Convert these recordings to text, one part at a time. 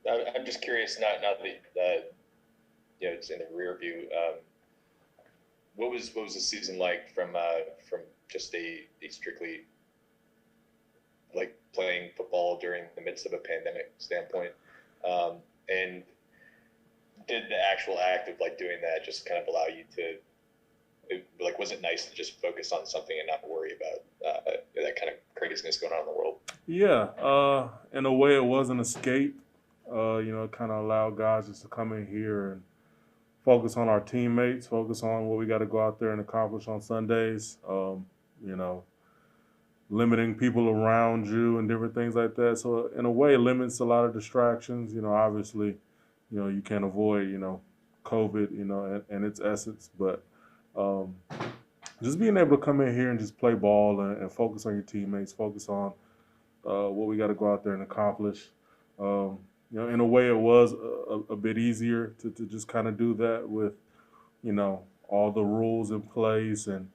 I'm just curious. Not it's in the rear view. What was the season like from just a strictly like playing football during the midst of a pandemic standpoint? And did the actual act of like doing that just kind of allow you to like was it nice to just focus on something and not worry about that kind of craziness going on in the world? Yeah, in a way, it was an escape. It kind of allowed guys just to come in here and focus on our teammates, focus on what we got to go out there and accomplish on Sundays. You know, limiting people around you and different things like that. So in a way, it limits a lot of distractions. Obviously, you can't avoid COVID, and its essence, but um, just being able to come in here and just play ball and focus on your teammates, focus on what we got to go out there and accomplish. Um, in a way, it was a bit easier to just kind of do that with all the rules in place and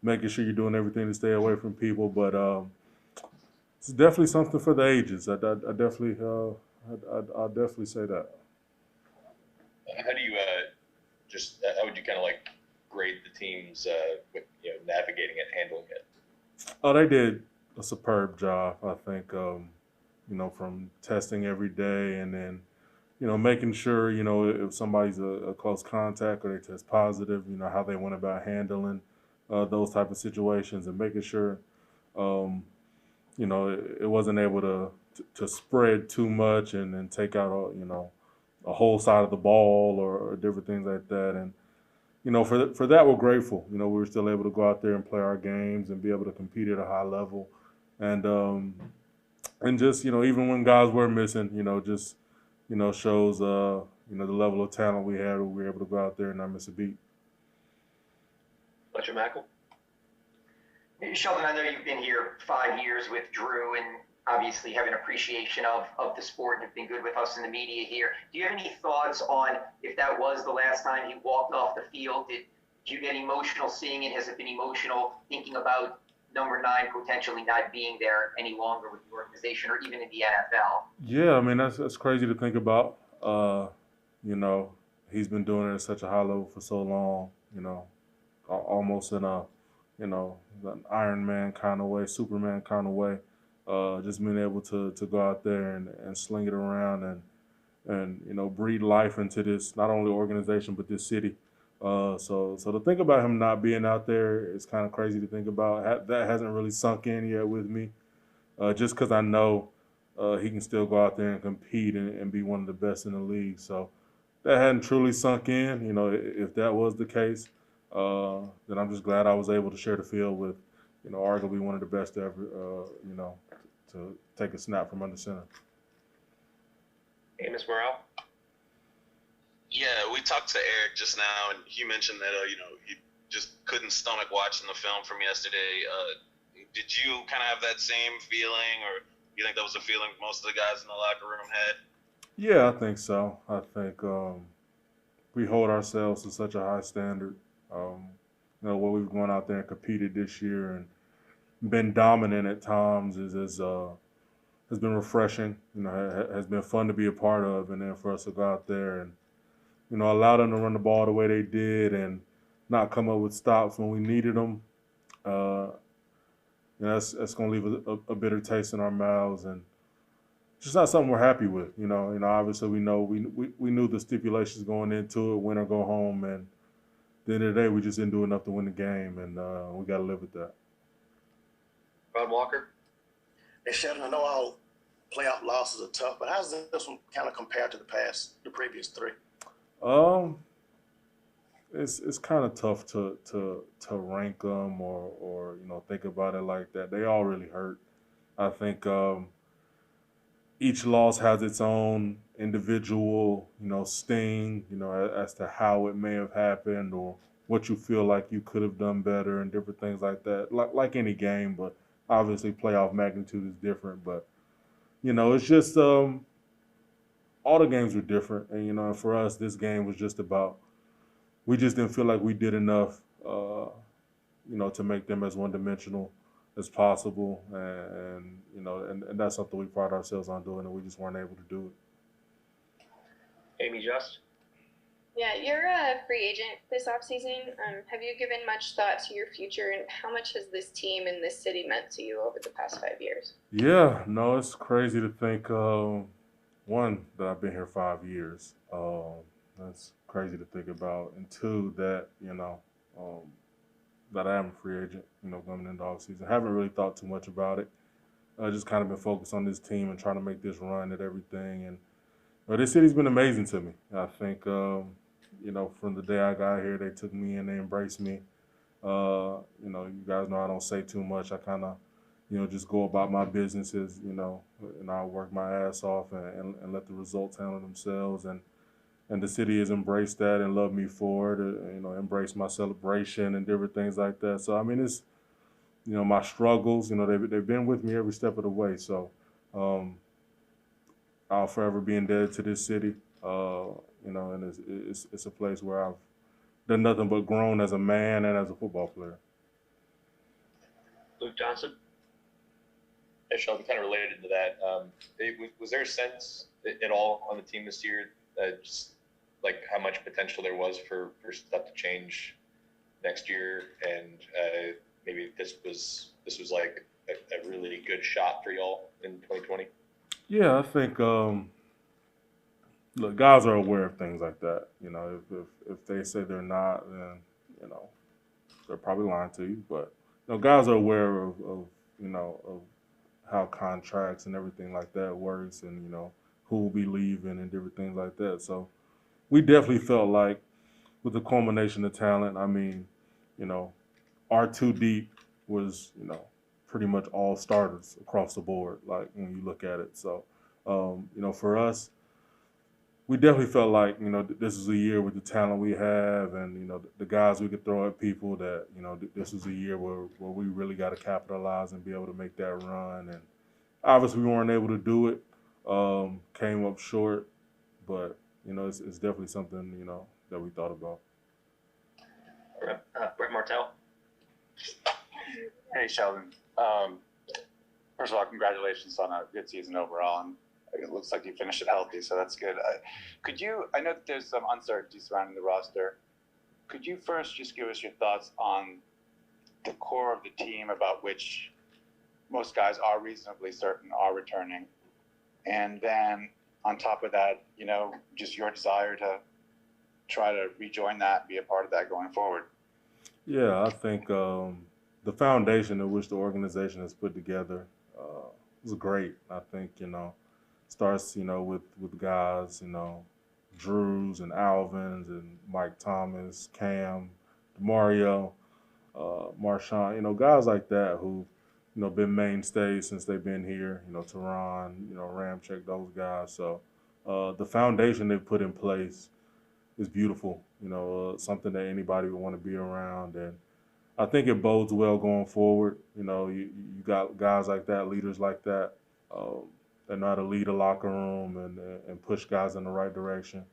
making sure you're doing everything to stay away from people. But it's definitely something for the ages. I definitely, I'll definitely say that. How do you how would you kind of like grade the teams with navigating it, handling it? Oh, they did a superb job. I think, from testing every day and then, making sure, if somebody's a close contact or they test positive, how they went about handling those type of situations and making sure, um, it wasn't able to spread too much and then take out, a whole side of the ball or different things like that. And for that, we're grateful. We were still able to go out there and play our games and be able to compete at a high level, and just even when guys were missing, just shows the level of talent we had. We were able to go out there and not miss a beat. Fletcher Mackel? Sheldon, I know you've been here 5 years with Drew and obviously have an appreciation of the sport and have been good with us in the media here. Do you have any thoughts on if that was the last time he walked off the field? Did you get emotional seeing it? Has it been emotional thinking about number nine potentially not being there any longer with the organization or even in the NFL? Yeah, I mean that's crazy to think about. You know, he's been doing it at such a high level for so long. Almost in a an Iron Man kind of way, Superman kind of way. Just being able to go out there and sling it around and breathe life into this not only organization but this city. So to think about him not being out there is kind of crazy to think about. That hasn't really sunk in yet with me. Just because I know he can still go out there and compete and be one of the best in the league. So that hadn't truly sunk in. If that was the case, then I'm just glad I was able to share the field with, arguably one of the best ever, to take a snap from under center. Amos Morale? Yeah, we talked to Eric just now, and he mentioned that he just couldn't stomach watching the film from yesterday. Did you kind of have that same feeling, or you think that was a feeling most of the guys in the locker room had? Yeah, I think so. I think we hold ourselves to such a high standard. What we've gone out there and competed this year and been dominant at times has been refreshing. Has been fun to be a part of, and then for us to go out there and allow them to run the ball the way they did and not come up with stops when we needed them. Uh, that's going to leave a bitter taste in our mouths and just not something we're happy with. Obviously we know we knew the stipulations going into it, win or go home, and at the end of the day, we just didn't do enough to win the game, and we got to live with that. Ron Walker? And Sheldon, I know all playoff losses are tough, but how's this one kind of compared to the previous three? Um, it's kind of tough to rank them or think about it like that. They all really hurt. I think each loss has its own individual sting. As to how it may have happened or what you feel like you could have done better and different things like that. Like any game, but obviously playoff magnitude is different. But it's just all the games were different, and for us, this game was just about we just didn't feel like we did enough, to make them as one dimensional as possible, and that's something we pride ourselves on doing, and we just weren't able to do it. Amy Just. Yeah, you're a free agent this offseason. Have you given much thought to your future, and how much has this team and this city meant to you over the past 5 years? Yeah, no, it's crazy to think, one, that I've been here 5 years. That's crazy to think about. And two, that, that I am a free agent, coming into off season. Haven't really thought too much about it. I just kind of been focused on this team and trying to make this run at everything. And this city's been amazing to me. I think, from the day I got here, they took me in, they embraced me. You guys know I don't say too much. I kind of, just go about my businesses, and I work my ass off and let the results handle themselves. And the city has embraced that and loved me for it, embraced my celebration and different things like that. So, I mean, it's, my struggles, they've been with me every step of the way. So, I'll forever be indebted to this city, and it's a place where I've done nothing but grown as a man and as a football player. Luke Johnson. Hey, Sheldon, kind of related to that. Was there a sense at all on the team this year, just like how much potential there was for stuff to change next year, and maybe this was like a really good shot for y'all in 2020? Yeah, I think look, guys are aware of things like that. If they say they're not, then they're probably lying to you. But guys are aware of how contracts and everything like that works, and who will be leaving and different things like that. So we definitely felt like with the culmination of talent, I mean, our two deep was pretty much all starters across the board. Like when you look at it, so for us, we definitely felt like this is a year with the talent we have, and the guys we could throw at people, that this is a year where we really got to capitalize and be able to make that run. And obviously we weren't able to do it, came up short, but it's definitely something that we thought about. Brett Martell. Hey, Sheldon. First of all, congratulations on a good season overall, and it looks like you finished it healthy, so that's good. I know that there's some uncertainty surrounding the roster. Could you first just give us your thoughts on the core of the team, about which most guys are reasonably certain are returning, and then on top of that, just your desire to try to rejoin that, be a part of that going forward? Yeah, I think the foundation in which the organization has put together was great. I think starts with guys Drews and Alvins and Mike Thomas, Cam, Mario, Marshawn, guys like that who been mainstays since they've been here. Teron, Ramchick, those guys. So the foundation they've put in place is beautiful. Something that anybody would want to be around, and I think it bodes well going forward. You got guys like that, leaders like that, that know how to lead a locker room and push guys in the right direction.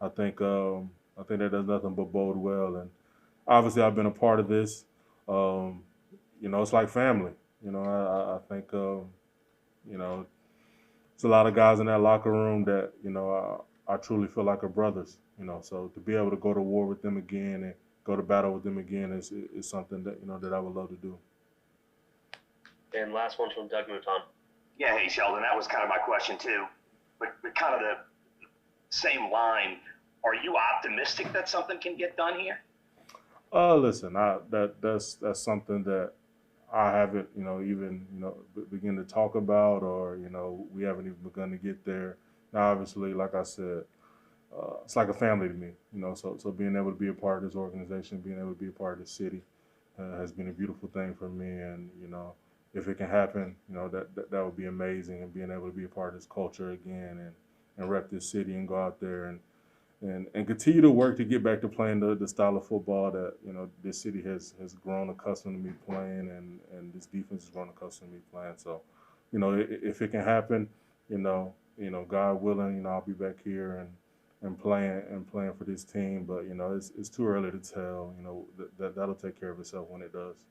I think that does nothing but bode well. And obviously, I've been a part of this. It's like family. I think it's a lot of guys in that locker room that I truly feel like are brothers. So to be able to go to war with them again and go to battle with them again is something that that I would love to do. And last one from Doug Mouton. Yeah, hey Sheldon, that was kind of my question too, but kind of the same line. Are you optimistic that something can get done here? Listen, that's something that I haven't even begin to talk about, or we haven't even begun to get there. Now, obviously, like I said, it's like a family to me, so being able to be a part of this organization, being able to be a part of the city has been a beautiful thing for me. And, if it can happen, that would be amazing. And being able to be a part of this culture again and rep this city and go out there and continue to work to get back to playing the style of football that, this city has grown accustomed to me playing, and this defense has grown accustomed to me playing. So, if it can happen, God willing, I'll be back here and playing for this team. But it's too early to tell. That'll take care of itself when it does.